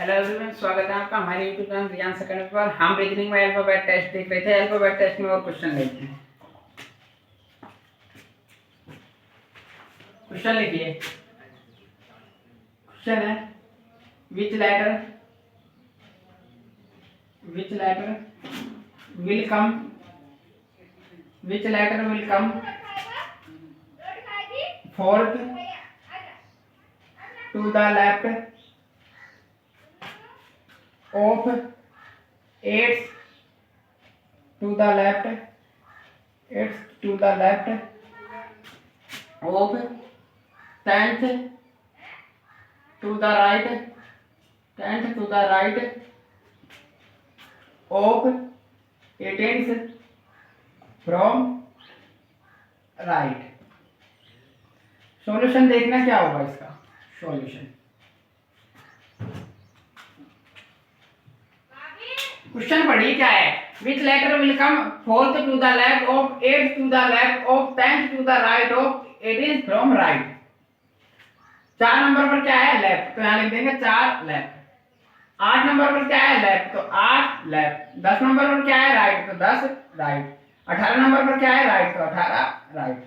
Hello everyone, स्वागत है आपका हमारे यूट्यूब चैनल रियान सेकंड पर। हम रीजनिंग में अल्फाबेट टेस्ट देख रहे थे। अल्फाबेट टेस्ट में और क्वेश्चन लेते हैं। क्वेश्चन लिखिए। क्वेश्चन है which letter will come fourth to the left of eighth to the left of tenth to the right of 18th from right। Solution देखना क्या होगा इसका सॉल्यूशन। क्वेश्चन पढ़िए क्या है। Which letter will come fourth to the left of eight to the left of 10th to the right of 18th from right. 4 number पर क्या है लेफ्ट, तो यहाँ लिख देंगे 4 लेफ्ट। 8 नंबर पर क्या है लेफ्ट, तो 8 लेफ्ट। 10 नंबर पर क्या है राइट, तो 10 राइट। 18 नंबर पर क्या है राइट, तो 18 राइट।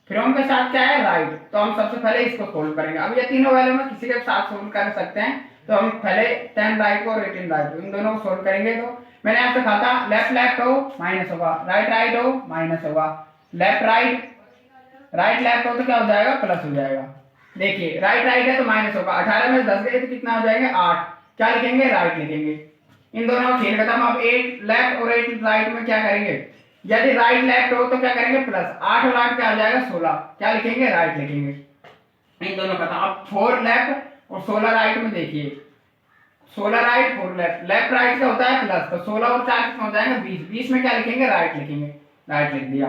फ्रॉम के साथ क्या है राइट, तो हम सबसे पहले इसको सोल्व करेंगे। अब ये तीनों वैल्यू में किसी के साथ सोल्व कर सकते हैं, तो हम पहले 10 राइट को और 18 राइट इन दोनों को सोल्व करेंगे। तो मैंने आपसे कहा था लेफ्ट लेफ्ट हो माइनस होगा, राइट राइट हो माइनस होगा, लेफ्ट राइट लेफ्ट हो तो क्या हो जाएगा प्लस हो जाएगा। देखिए राइट राइट है तो माइनस होगा। 18 में 10 गए तो कितना हो जाएंगे 8। क्या लिखेंगे राइट लिखेंगे। इन दोनों खेल खत्म। अब 8 लेफ्ट और 8 राइट में क्या करेंगे, यदि राइट लेफ्ट हो तो क्या करेंगे प्लस। 8 और 8 क्या हो जाएगा 16। क्या लिखेंगे राइट लिखेंगे। इन दोनों खत्म। अब 4 लेफ्ट और 16 राइट में देखिए 16 राइट 4 लेफ्ट। लेफ्ट राइट का होता है प्लस, तो 16 और 4 कितना हो जाएगा 20। 20 में क्या लिखेंगे राइट लिखेंगे। राइट लिख दिया।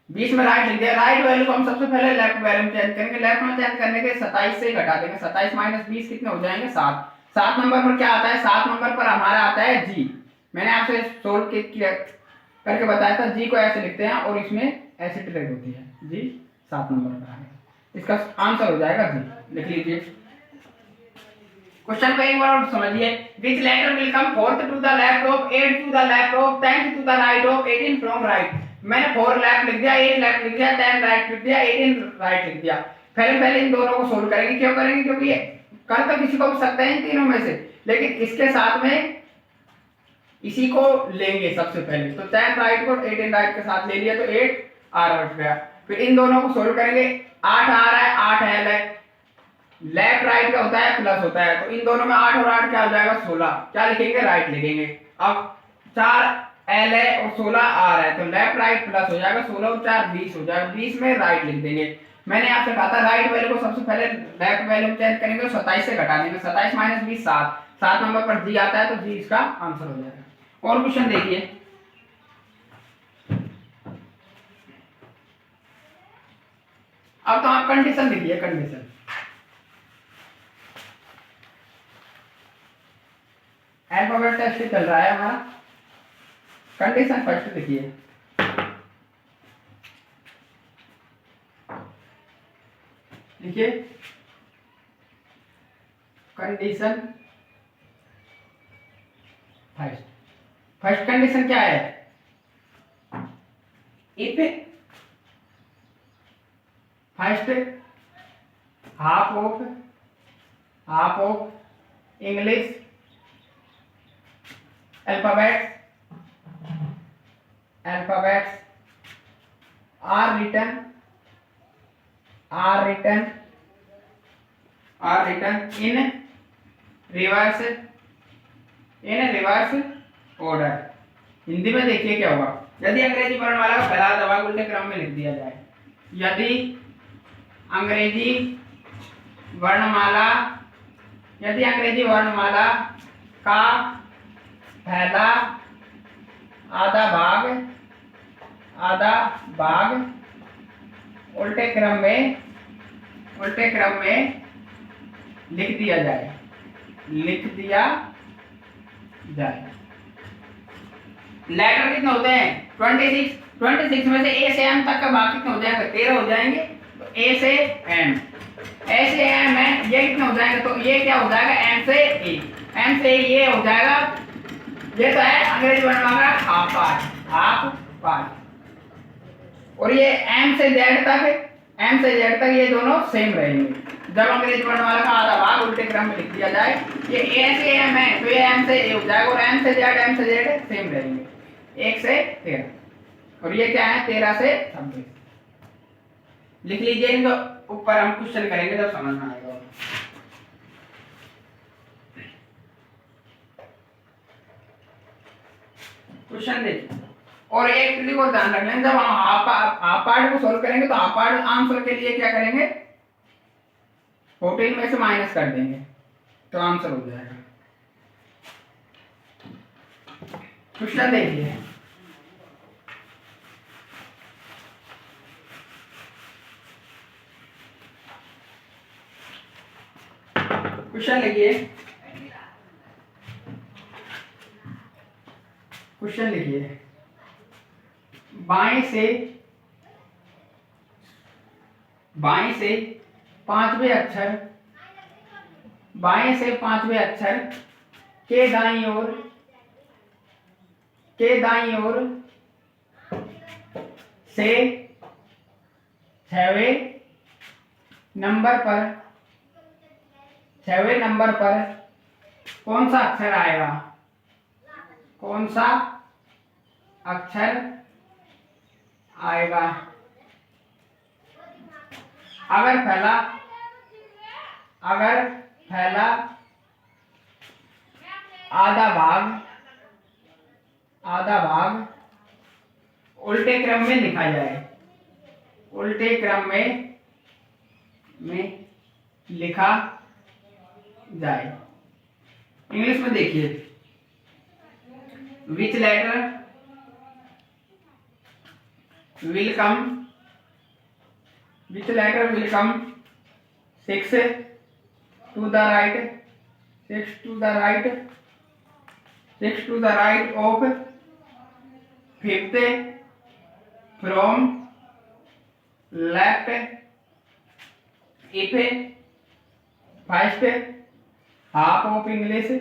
20 में राइट लिख दिया। राइट वैल्यू को हम सबसे पहले लेफ्ट वैल्यू में चेंज करेंगे। लेफ्ट में चेंज करने के 27 से घटा देंगे। 27 माइनस 20 कितने हो जाएंगे 7। 7 नंबर पर क्या आता है, 7 नंबर पर हमारा आता है जी। मैंने आपसे सोल्व करके बताया था। जी को ऐसे लिखते हैं और इसमें ऐसे ट्रेड होती है। जी 7 नंबर पर आएगा। इसका आंसर हो जाएगा जी। लिख लीजिए। क्वेश्चन को एक बार और समझिए। Which letter will come fourth to the left of 8 to the left of 10th to the right of 18 from right. मैंने 4 लेफ्ट लिख दिया, 8 लेफ्ट लिख दिया, 10 राइट लिख दिया, 18 राइट लिख दिया। पहले इन दोनों को सोल्व करेंगे। क्यों करेंगे, क्योंकि कर तो किसी को भी सकते हैं इन तीनों में से, लेकिन इसके साथ में इसी को लेंगे सबसे पहले। तो 10 राइट को 18 राइट के साथ ले लिया तो 8 आर बच गया। फिर इन दोनों को सोल्व करेंगे। 8 आ रहा है, 8 है लेफ्ट राइट का होता है प्लस होता है, तो इन दोनों में 8 और 8 क्या हो जाएगा 16। क्या लिखेंगे राइट लिखेंगे। अब 4 एल है और 16 आर है, तो लेफ्ट राइट प्लस हो जाएगा। 16 और 4 20 हो जाएगा। 20 में राइट लिख देंगे। मैंने आपसे कहा था राइट वैल्यू को सबसे पहले लेफ्ट वैल्यू में चेंज करेंगे, 27 से घटा देंगे। 27 माइनस 20 7। 7 नंबर पर जी आता है, तो जी इसका आंसर हो जाएगा। और क्वेश्चन देखिए। अब तो आप कंडीशन लिखिए। कंडीशन अल्फाबेट टेस्ट चल रहा है हमारा। कंडीशन फर्स्ट लिखिए। लिखिए कंडीशन फर्स्ट कंडीशन क्या है, if first half of English alphabets are written in reverse order। Hindi में देखिए क्या होगा। यदि अंग्रेजी वर्णमाला का पहला दबाव उल्टे क्रम में लिख दिया जाए। यदि अंग्रेजी वर्णमाला का पहला आधा भाग उल्टे क्रम में लिख दिया जाए। लेटर कितने होते हैं 26 में से ए से एम तक का भाग कितने हो जाएंगे 13 हो जाएंगे। तो ए से एम है ये कितना हो जाएगा, तो ये क्या हो जाएगा, m से a, m से a ये हो जाएगा, ये तो है अंग्रेजी वर्णमाला का हाफ पार्ट, और ये m से z तक ये दोनों सेम रहेंगे। जब अंग्रेजी वर्णमाला का आधा भाग उल्टे क्रम में लिख दिया जाए, ये a से m है तो ये m से a हो जाएगा, और m से z सेम रहेंगे, 1 से 13, और ये क्या है 13 से 26। लिख लीजिए, इनको ऊपर हम क्वेश्चन करेंगे तब समझ में आएगा। क्वेश्चन देखिए, और एक चीज को ध्यान रख लें, जब हम हाफ पार्ट को सोल्व करेंगे तो हाफ पार्ट आंसर के लिए क्या करेंगे, 14 में से माइनस कर देंगे तो आंसर हो जाएगा। क्वेश्चन देखिए, क्वेश्चन लिखिए, बाएं से पांचवें अक्षर के दाईं ओर से 6वें नंबर पर कौन सा अक्षर आएगा, अगर पहला आधा भाग उल्टे क्रम में लिखा जाए, इंग्लिश में देखिए, which letter will come 6 to the right of fifth from left if first half of English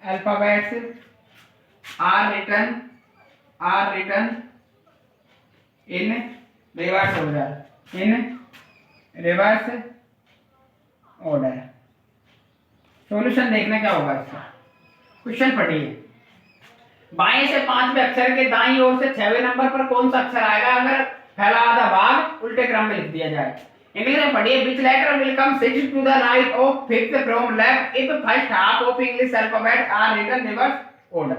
alphabets are written in reverse order। Solution देखना क्या होगा इसका, क्वेश्चन पढ़िए, बाएं से पांचवें अक्षर के दाईं ओर से 6वें नंबर पर कौन सा अक्षर आएगा अगर पहला आधा भाग उल्टे क्रम में लिख दिया जाए। इंग्लिश में पढ़िए, which letter will come 6 to the right of fifth from left if first half of English alphabet are written reverse order।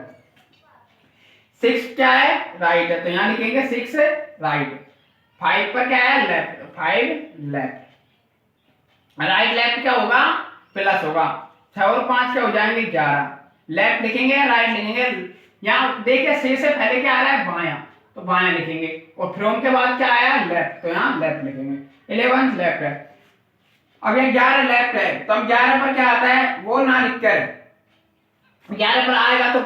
6 क्या है, राइट है, तो यहाँ लिखेंगे 6 राइट, 5 पर क्या है लेफ्ट, 5 लेफ्ट, राइट लेफ्ट क्या होगा प्लस होगा, 6 और 5 क्या हो जाएंगे 11, लेफ्ट लिखेंगे राइट लिखेंगे। यहाँ देखिए 6 से पहले क्या आ रहा है बायां, तो बायां लिखेंगे, और फ्रॉम के बाद क्या आया लेफ्ट, तो यहाँ लेफ्ट लिखेंगे, 11 लेफ्ट है। अब ये 11 लेफ्ट है, तो हम 11 पर क्या आता है वो ना लिखकर, 11 पर आएगा तो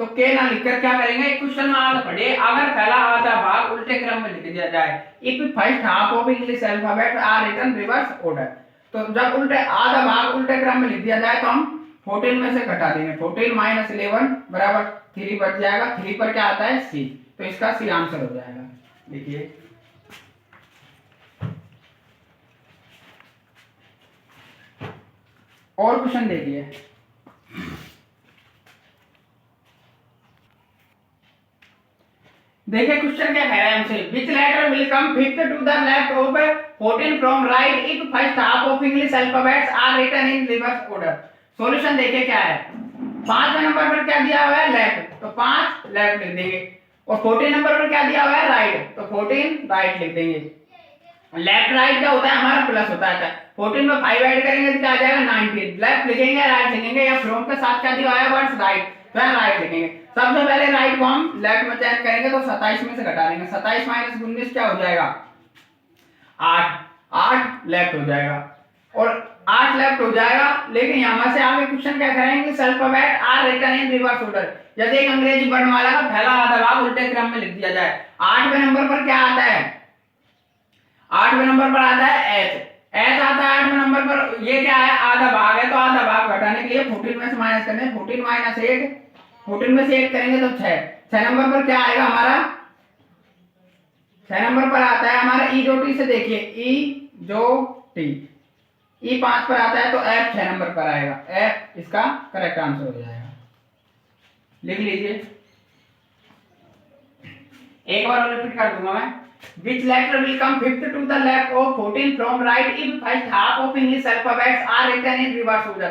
के ना लिखकर क्या करेंगे, क्वेश्चन में आगे पढ़िए, अगर पहला आधा भाग उल्टे क्रम में लिख दिया जाए, if first half of English alphabet are written reverse order, तो जब उल्टे आधा भाग उल्टे क्रम में लिख दिया जाए तो हम 14 में से घटा देंगे, 14 माइनस 11 बराबर 3 बच जाएगा, 3 पर क्या आता है सी, तो इसका सी आंसर हो जाएगा। देखिए और क्वेश्चन देखिए, देखिए क्वेश्चन क्या कह रहा है हमसे, which letter will come fifth to the left of 14 from right if first half of English alphabets are written in reverse order। Solution देखिए क्या है, 5वें नंबर पर क्या दिया हुआ है लेफ्ट, तो 5 लेफ्ट लिख देंगे, और 14 नंबर पर क्या दिया हुआ है राइट, तो 14 राइट लिख देंगे। लेफ्ट राइट क्या होता है हमारा प्लस होता है, 14 में 5 ऐड करेंगे तो क्या आ जाएगा 19, लेफ्ट लिखेंगे राइट लिखेंगे, या फ्रॉम के साथ क्या दिया हुआ है वर्ड्स राइट, तो राइट लिखेंगे। सबसे पहले राइट को हम लेफ्ट में चेंज करेंगे तो 27 में से घटा देंगे, 27 माइनस 19 क्या हो जाएगा 8 लेफ्ट हो जाएगा। और 8 लेफ्ट हो जाएगा। लेकिन यहाँ से आगे क्वेश्चन क्या करेंगे, alphabet are written in reverse order. यदि एक अंग्रेजी वर्णमाला का पहला आधा भाग उल्टे क्रम में लिख दिया जाए। 8वें नंबर पर क्या आता है, 8वें नंबर पर आता है एच। एच आता है 8वें नंबर पर। ये क्या है, आधा भाग है, तो आधा भाग घटाने के लिए 14 में से माइनस करने, 14 माइनस 8, 14 में से 8 करेंगे तो 6। 6 नंबर पर क्या आएगा हमारा, 6 नंबर पर आता है हमारा ई जो टी से, देखिए ई जो टी, ई 5 पर आता है तो एफ 6 नंबर पर आएगा। एफ इसका करेक्ट आंसर हो जाएगा, लिख लीजिए। एक बार रिपीट कर दूंगा मैं। Which letter will come fifth to the left of 14 from right if first half of English alphabets are written in reverse order?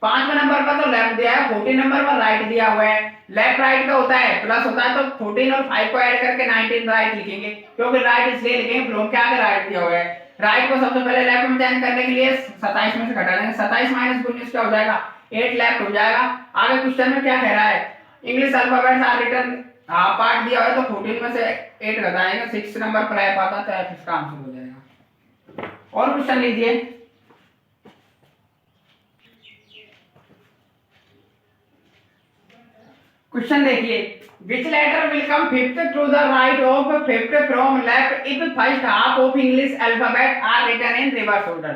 5वें नंबर पर तो लेफ्ट दिया है, 14 नंबर पर राइट दिया हुआ है। लेफ्ट राइट का होता है प्लस होता है, तो 14 और 5 को ऐड करके 19 राइट लिखेंगे, क्योंकि राइट इसलिए लिखेंगे फ्रॉम के आगे राइट दिया हुआ है। राइट को सबसे पहले लेफ्ट में चेंज करने के लिए 27 में से घटा देंगे, 27 माइनस 19 क्या हो जाएगा, 8 लेफ्ट हो जाएगा। आगे क्वेश्चन में क्या कह रहा है, इंग्लिश अल्फाबेट्स आर रिटन, हाँ पार्ट दिया हुआ है, तो 14 में से 8 घटाएंगे, 6 नंबर पर एफ आता है, तो एफ इसका आंसर हो जाएगा। और क्वेश्चन लीजिए। क्वेश्चन देखिए, which letter will come fifth to the right of fifth from left if first half of English alphabet are written in reverse order?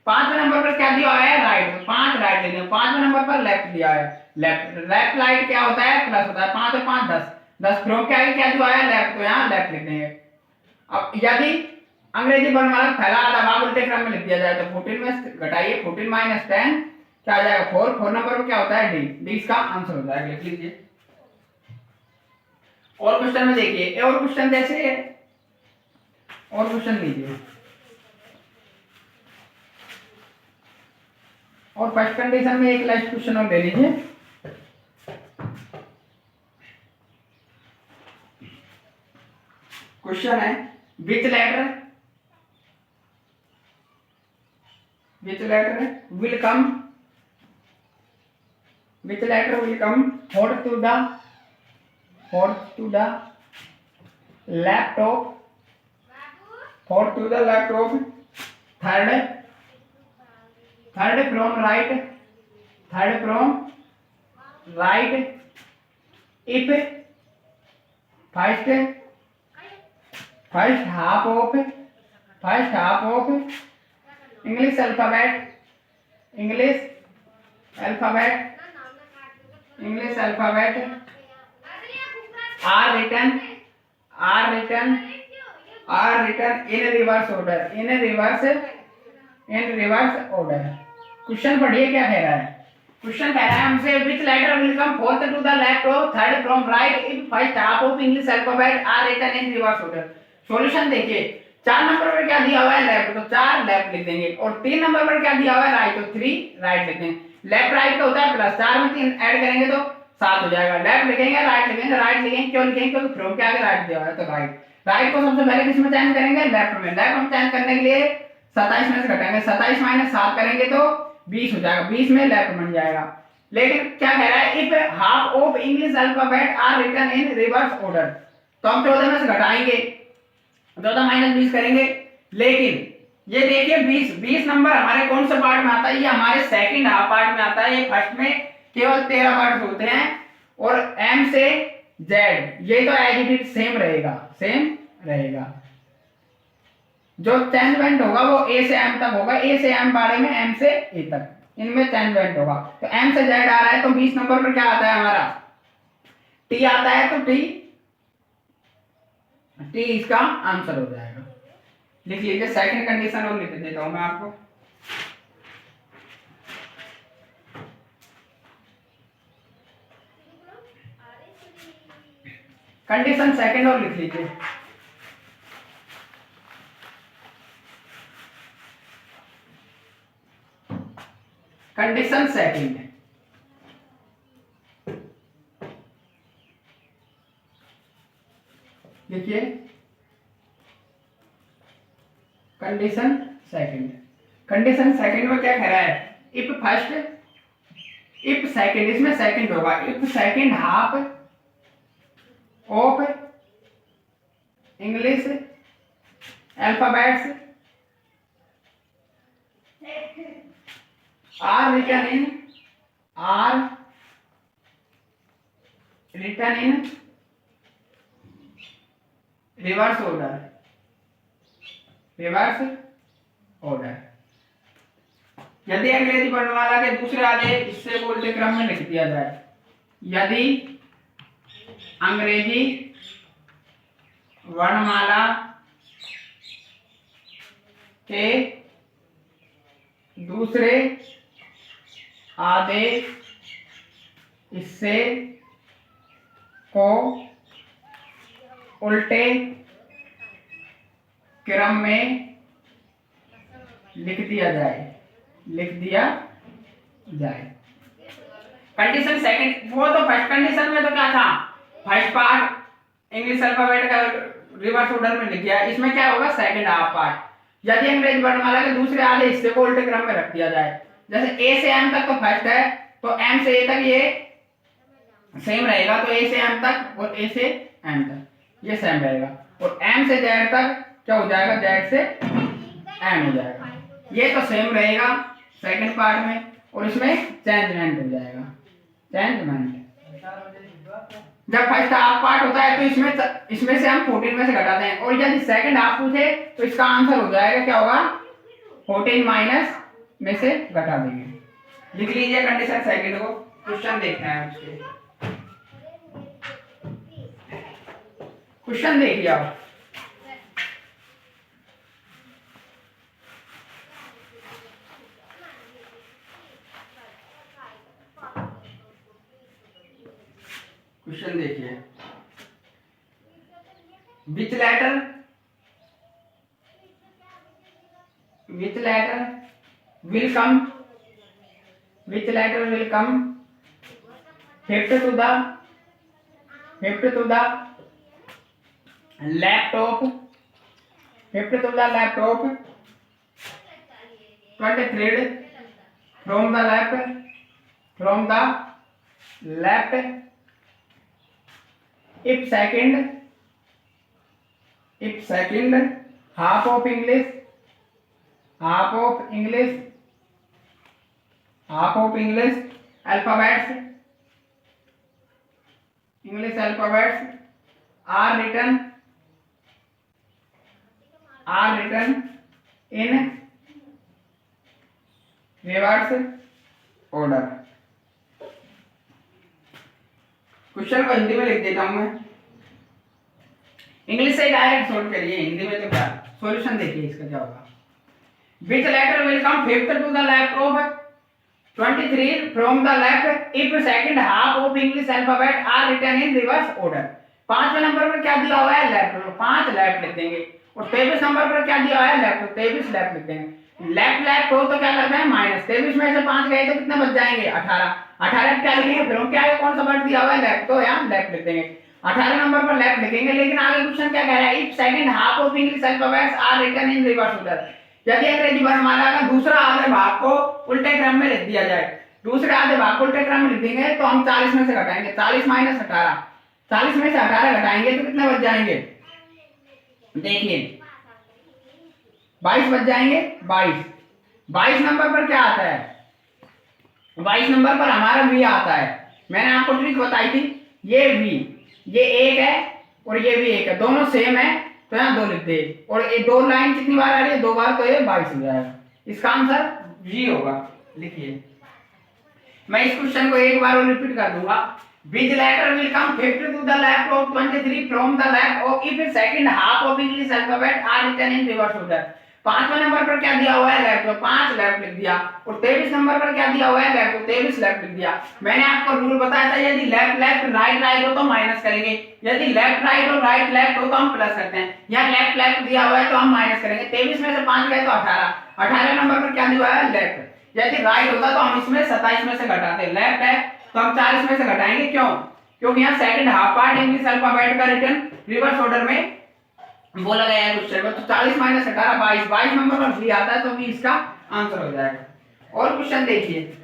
5वें नंबर पर क्या दिया है, राइट, 5 राइट लिख देंगे। 5वें नंबर पर लेफ्ट दिया है, लेफ्ट, लेफ्ट राइट क्या होता है, प्लस होता है, 5 और 5 10, 10 फ्रॉम के आगे क्या दिया है, लेफ्ट, तो यहाँ लेफ्ट लिख देंगे। अब यदि अंग्रेजी वर्णमाला पहला आधा भाग उल्टे क्रम में लिख दिया जाए तो 14 में घटाइए, 14 माइनस 10 क्या आ जाएगा, 4। 4 नंबर पर क्या होता है, डी, डी इसका आंसर हो जाएगा, लिख लीजिए। और क्वेश्चन में देखिए, और क्वेश्चन जैसे है, और क्वेश्चन लीजिए। और फर्स्ट कंडीशन में एक लास्ट क्वेश्चन और ले लीजिए। क्वेश्चन है, which letter will come fourth to the left of third from right if first half of English alphabet are written in reverse order। Question पढ़िए क्या कह रहा है। क्वेश्चन कह रहा है हमसे, which letter will come fourth to the left or third from right if first half of English alphabet are written in reverse order? Solution देखिए, 4 नंबर पर क्या दिया हुआ है, लेफ्ट, तो 4 लेफ्ट लिख देंगे। और 3 नंबर पर क्या दिया हुआ है, राइट, तो 3 राइट लिख देंगे। लेफ्ट राइट का होता है प्लस, 4 में 3 ऐड करेंगे तो 7 हो जाएगा। लेफ्ट लिखेंगे, राइट लिखेंगे, राइट लिखेंगे, क्यों लिखेंगे, क्योंकि फ्रॉम के आगे राइट दिया हुआ है, तो राइट। राइट को सबसे पहले किस में चेंज करेंगे, लेफ्ट में। लेफ्ट में चेंज करने के लिए 27 में से घटाएंगे, 27 माइनस 7 करेंगे तो 20 हो जाएगा, 20 में लेफ्ट बन जाएगा। लेकिन क्या कह रहा है, if half of English alphabet are written in reverse order, तो हम 14 में से घटाएंगे, 14 माइनस 20 करेंगे। लेकिन ये देखिए 20 नंबर हमारे कौन से पार्ट में आता है, ये हमारे सेकंड हाफ पार्ट में आता है। ये फर्स्ट में केवल 13 पार्ट होते हैं। और एम से जेड ये तो एज इट इज सेम रहेगा। जो चेंजमेंट होगा वो ए से एम तक होगा, ए से एम बारे में, एम से ए तक, इनमें चेंजमेंट होगा। तो एम से जेड आ रहा है, तो 20 नंबर पर क्या आता है हमारा, टी आता है, तो टी इसका आंसर हो जाएगा। लिख लीजिए। सेकंड कंडीशन और लिख देता हूं मैं आपको। कंडीशन सेकंड और लिख लीजिए। कंडीशन सेकंड, देखिए कंडीशन सेकंड में क्या कह रहा है, इफ सेकंड, इसमें सेकंड होगा, if second half of English alphabets are written in reverse order। यदि अंग्रेजी वर्णमाला के दूसरे आधे हिस्से को उल्टे क्रम में लिख दिया जाए, यदि अंग्रेजी वर्णमाला के दूसरे आधे हिस्से को उल्टे क्रम में लिख दिया जाए। कंडीशन सेकंड, वो तो फर्स्ट कंडीशन में तो क्या था, फर्स्ट पार्ट इंग्लिश अल्फाबेट का रिवर्स ऑर्डर में लिख गया। इसमें क्या होगा, सेकंड हाफ पार्ट, यदि अंग्रेजी वर्णमाला के दूसरे आधे हिस्से को उल्टे क्रम में रख दिया जाए। जैसे ए से एम तक तो फर्स्ट है, तो एम से ए तक ये सेम रहेगा, तो ए से एम तक और ए से एम तक ये सेम रहेगा, और एम से जेड तक क्या हो जाएगा, जेड से एम हो जाएगा। ये तो सेम रहेगा सेकंड पार्ट में, और इसमें चेंजमेंट हो जाएगा, चेंजमेंट। जब फर्स्ट हाफ पार्ट होता है तो इसमें से हम 14 में से घटाते हैं, और यदि सेकंड हाफ पूछे तो इसका आंसर हो जाएगा, क्या होगा, 14 माइनस में से घटा देंगे। लिख लीजिए कंडीशन सेकंड को, क्वेश्चन देखते हैं उसके। क्वेश्चन देखिए आप, क्वेश्चन देखिए, which letter will come fifth to the laptop 23rd from the left if second half of English alphabets are written in reverse order। Question को हिंदी में लिख देता हूं मैं, इंग्लिश से डायरेक्ट सोल्व करिए, हिंदी में तो क्या सॉल्यूशन देखिए इसका क्या होगा। Which letter will come fifth to the left of 23 from the left if second half of English alphabet are written in reverse order। पांचवें नंबर पर क्या दिया हुआ है, लेफ्ट, तो 5 लेफ्ट लिख देंगे, और 23 नंबर पर क्या दिया हुआ है, लेफ्ट, तो 23 लेफ्ट लिख देंगे। लेफ्ट हो तो क्या करना है, माइनस, 23 में से 5 गए तो कितने बच जाएंगे, 18 क्या लिखेंगे, फिर क्या है, कौन सा वर्ड दिया हुआ है, लेफ्ट, तो यहाँ लेफ्ट लिख देंगे। 18 नंबर पर लेफ्ट लिखेंगे, लेकिन आगे क्वेश्चन क्या कह रहा है, if second half of English alphabets are written in reverse order. यदि अंग्रेजी वर्णमाला का दूसरा आधे भाग को उल्टे क्रम में लिख दिया जाए, दूसरे आधे भाग को उल्टे क्रम में लिख देंगे तो हम 40 में से घटाएंगे, 40 माइनस 18, 40 में से 18 घटाएंगे तो कितने बच जाएंगे, देखिए 22 बच जाएंगे। 22 नंबर पर क्या आता है, 22 नंबर पर हमारा v आता है। मैंने आपको ट्रिक बताई थी, ये v, ये एक है और ये भी एक है, दोनों सेम है, तो यहाँ 2 लिख दे, और ये 2 लाइन कितनी बार आ रही है, 2 बार, तो ये 22 हो जाएगा। इसका आंसर जी होगा। लिखिए, मैं इस क्वेश्चन को एक बार और रिपीट कर दूंगा। Which letter will come fifth to the left of 23 from the left of if second half of English alphabet are written in reverse order। पांचवें नंबर पर क्या दिया हुआ है, लेफ्ट, तो 5 लेफ्ट लिख दिया, और 23 नंबर पर क्या दिया हुआ है, लेफ्ट, तो 23 लेफ्ट लिख दिया। मैंने आपको रूल बताया था, यदि लेफ्ट राइट हो तो माइनस करेंगे, यदि लेफ्ट राइट और राइट लेफ्ट हो तो हम प्लस करते हैं। यहाँ लेफ्ट दिया हुआ है तो हम माइनस करेंगे, 23 में से 5 गए तो 18 नंबर पर क्या दिया हुआ है, लेफ्ट। यदि राइट होता तो हम इसमें 27 में से घटाते, लेफ्ट है तो हम 40 में से घटाएंगे, क्यों, क्योंकि यहाँ second half part English alphabet का रिटर्न रिवर्स ऑर्डर में बोला गया है क्वेश्चन में, तो 40 माइनस 18 22 नंबर पर भी आता है, तो भी इसका आंसर हो जाएगा। और क्वेश्चन देखिए,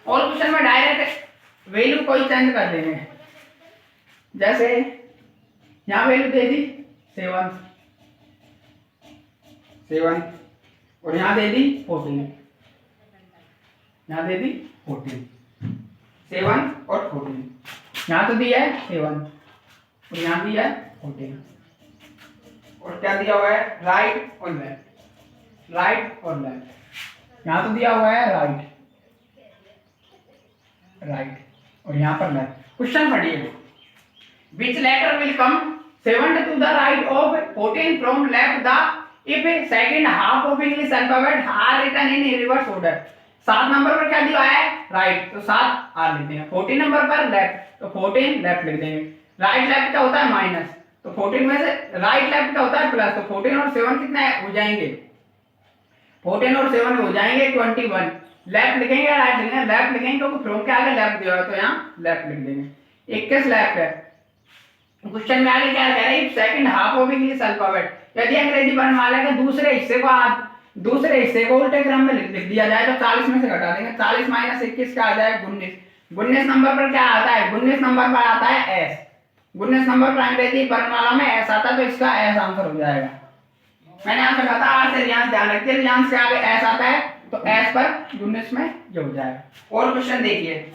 और क्वेश्चन में डायरेक्ट वैल्यू कोई चेंज कर देंगे, जैसे यहाँ वैल्यू दे दी 7 और यहाँ दे दी 14, यहाँ दे दी 14, 7 और 14। यहाँ तो दिया है 7 और यहाँ दिया है 14, और क्या दिया हुआ है राइट और लेफ्ट, राइट और लेफ्ट। यहाँ तो दिया हुआ है राइट, राइट और यहाँ पर लेफ्ट। क्वेश्चन पढ़िए, which letter will come 7 to the right of 14 from left the if second half of English alphabet are written in reverse order। 7 number पर क्या दिया है राइट, तो 7 आर लिख देंगे। 14 नंबर पर लेफ्ट, तो 14 लेफ्ट लिख देंगे। राइट लेफ्ट क्या होता है माइनस, तो 14 में से राइट लेफ्ट क्या होता है प्लस, तो 14 और 7 कितने हो जाएंगे, 14 और 7 हो जाएंगे 21। लेफ्ट लिखेंगे या राइट लिखेंगे, लेफ्ट लिखेंगे क्योंकि फ्रॉम के आगे लेफ्ट दिया हुआ है तो यहाँ लेफ्ट लिख देंगे। 21 लेफ्ट है। क्वेश्चन में आगे क्या कह रहा है, second half of English alphabet, यदि अंग्रेजी वर्णमाला के दूसरे हिस्से को उल्टे क्रम में लिख दिया जाए तो 40 में से घटा देंगे। 40 माइनस 21 क्या आ जाए 19। 19 नंबर पर क्या आता है, 19 नंबर पर आता है एस। 19 नंबर पर अंग्रेजी वर्णमाला में एस आता है तो इसका एस आंसर हो जाएगा। मैंने आपसे कहा था आर से रियांस ध्यान रखिए, रियांस से आगे एस आता है तो एस पर 19 में जो हो जाएगा। और क्वेश्चन देखिए,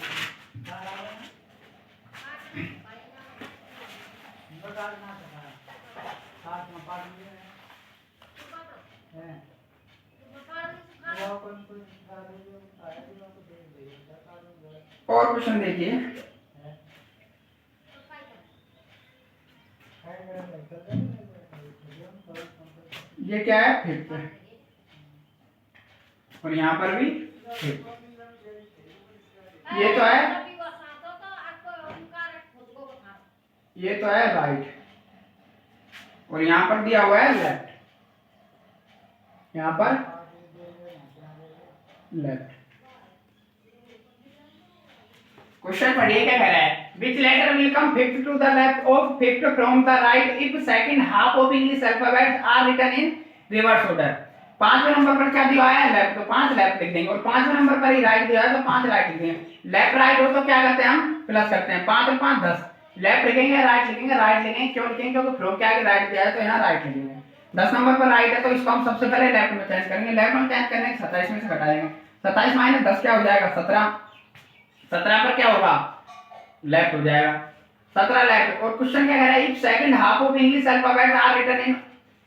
और क्वेश्चन देखिए, ये क्या है फिफ्थ और यहाँ पर भी फिफ्थ, ये तो है राइट और यहाँ पर दिया हुआ है लेफ्ट, यहाँ पर लेफ्ट। क्वेश्चन पढ़िए क्या कह रहा है, which letter will come fifth to the left of fifth from the right if second half of English alphabet are written in reverse order। 5वें नंबर पर क्या दिया है लेफ्ट, तो 5 लेफ्ट लिख देंगे, और 5वें नंबर पर ही राइट दिया है तो 5 राइट लिख देंगे। लेफ्ट राइट हो तो क्या करते हैं हम प्लस करते हैं, 5 और 5 10। लेफ्ट लिखेंगे राइट लिखेंगे, राइट लिखेंगे क्यों लिखेंगे क्योंकि फ्रॉम के आगे राइट दिया है तो यहाँ राइट लिखेंगे। 10 नंबर पर राइट है तो इसको हम सबसे पहले लेफ्ट में चेंज करेंगे, लेफ्ट में चेंज करने के 27 में से घटा देंगे। 27 माइनस 10 क्या हो जाएगा 17। 17 पर क्या होगा लेफ्ट हो जाएगा, 17 लेफ्ट। और क्वेश्चन क्या कह रहा है, if second half of English alphabet are written in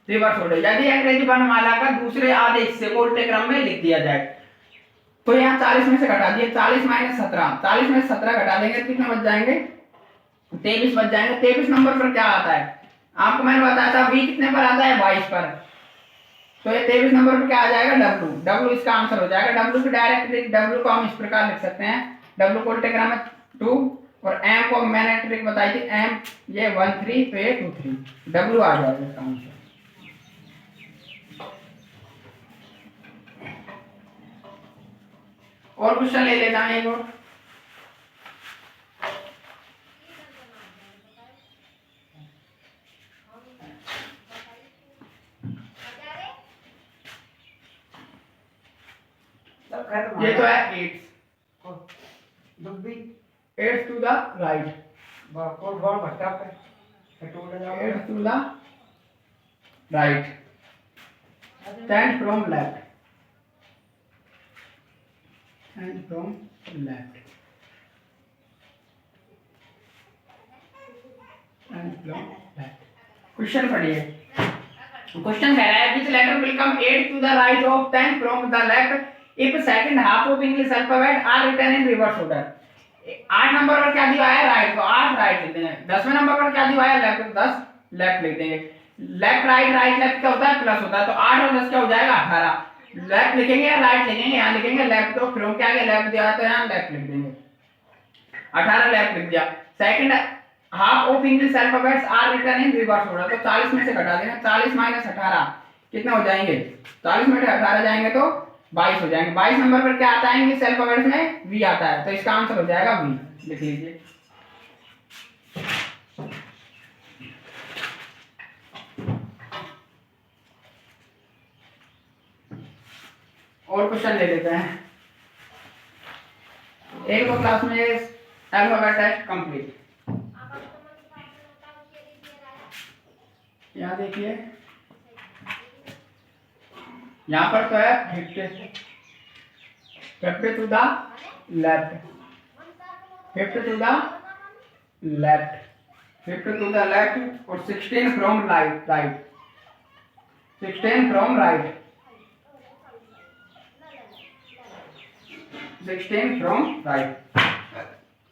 reverse order, यदि अंग्रेजी वर्णमाला का दूसरे आधे हिस्से को उल्टे क्रम में लिख दिया जाए तो यहाँ 40 में से घटा दिए, 40 माइनस 17, 40 में से 17 घटा देंगे तो कितने बच जाएंगे 23 बच जाएंगे। 23 नंबर पर क्या आता है, आपको मैंने बताया था वी कितने पर आता है 22 पर, तो ये 23 नंबर पर क्या आ जाएगा डब्ल्यू, डब्ल्यू इसका आंसर हो जाएगा। डब्ल्यू की डायरेक्ट डब्ल्यू को हम इस प्रकार लिख सकते हैं, डब्ल्यू को उल्टे क्रम में 2 और एम को मैंने ट्रिक बताई थी, एम ये 1 3 तो ये 2 3, डब्ल्यू आ जाएगा इसका आंसर। और क्वेश्चन ले लेना है एक और, ये तो है 8 to the right, 8 to the right, 10 from left, 10 from left, 10 from left. Question पढ़िए, क्वेश्चन कह रहा है which letter will come 8 to the right of 10 from the left if second half of English alphabet are written in reverse order। 8 number पर क्या दिया है right, तो 8 right लिख देंगे। 10वें नंबर पर क्या दिया है लेफ्ट, तो 10 लेफ्ट लिख देंगे। लेफ्ट राइट राइट लेफ्ट क्या होता है प्लस होता है, तो 8 और 10 क्या हो जाएगा 18। लेफ्ट लिखेंगे या राइट लिखेंगे, यहाँ लिखेंगे लेफ्ट, तो फ्रॉम के आगे लेफ्ट दिया है तो यहाँ लेफ्ट लिख देंगे, 18 लेफ्ट लिख दिया। Second half of English alphabets are written in reverse order, तो 40 में से घटा देना, 40 माइनस 18 कितने हो जाएंगे, 40 में से 18 जाएंगे तो 22 हो जाएंगे। 22 नंबर पर क्या आता है इंग्लिश अल्फाबेट्स में वी आता है, तो इसका आंसर हो जाएगा वी, लिख लीजिए। और क्वेश्चन ले लेते हैं, एक दो क्लास में अल्फाबेट टेस्ट कंप्लीट। यहाँ देखिए, यहाँ पर तो है 50, 50 to the left, 50 to the left, 50 to the left और 16 from right, 16 from right, 16 from right.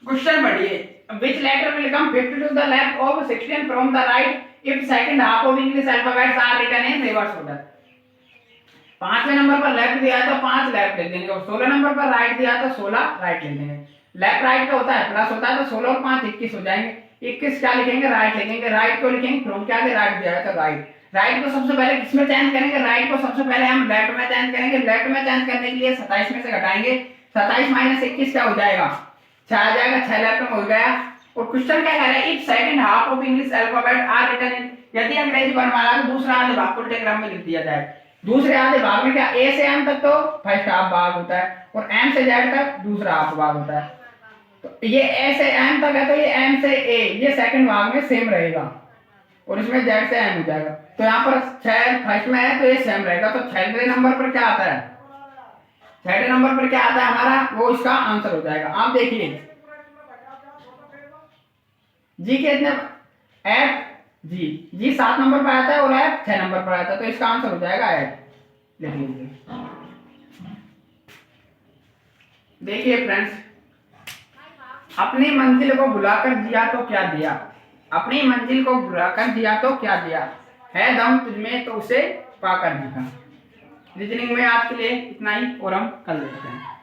Question पढ़िए, which letter will come 50 to the left of 16 from the right if second half of English alphabets are written in reverse order। 5वें number पर left दिया है तो 5 left लिख देंगे और 16 number पर राइट दिया है तो 16 राइट लिख देंगे। लेफ्ट राइट का होता है प्लस होता है तो 16 और 5 21 हो जाएंगे। 21 क्या लिखेंगे, राइट लिखेंगे। राइट को लिखेंगे फ्रॉम के आगे राइट दिया है तो राइट। राइट को सबसे पहले किसमें चेंज करेंगे, राइट को सबसे पहले हम लेफ्ट में चेंज करेंगे। लेफ्ट में चेंज करने के लिए 27 में से घटाएंगे, 27 माइनस 21 क्या हो जाएगा, 6 आ जाएगा, 6 लेफ्ट में हो गया। और क्वेश्चन क्या कह रहा है, if second half of English alphabet are written in, यदि अंग्रेजी वर्णमाला का दूसरा आधे भाग को उल्टे क्रम में लिख दिया जाए। दूसरे आधे भाग में क्या, ए से एम तक तो फर्स्ट हाफ भाग होता है और एम से जेड तक दूसरा हाफ भाग होता है। तो ये ए से एम तक है तो ये एम से ए ये सेकंड भाग में सेम रहेगा और इसमें जेड से एम हो जाएगा। तो यहाँ पर 6 फर्स्ट में है तो ये सेम रहेगा। तो 6वें नंबर पर क्या आता है, 6वें नंबर पर क्या आता है हमारा, वो इसका आंसर हो जाएगा। आप देखिए जी के इतने एफ जी 7 नंबर पर आता है और एफ 6 नंबर पर आता है तो इसका आंसर हो जाएगा एफ। लिख लीजिए। देखिए फ्रेंड्स, अपनी मंजिल को बुलाकर दिया तो क्या दिया, अपनी मंजिल को बुलाकर दिया तो क्या दिया, है दम तुझमें तो उसे पाकर दिखा। रीजनिंग में आज के लिए इतना ही और हम कल देखते हैं।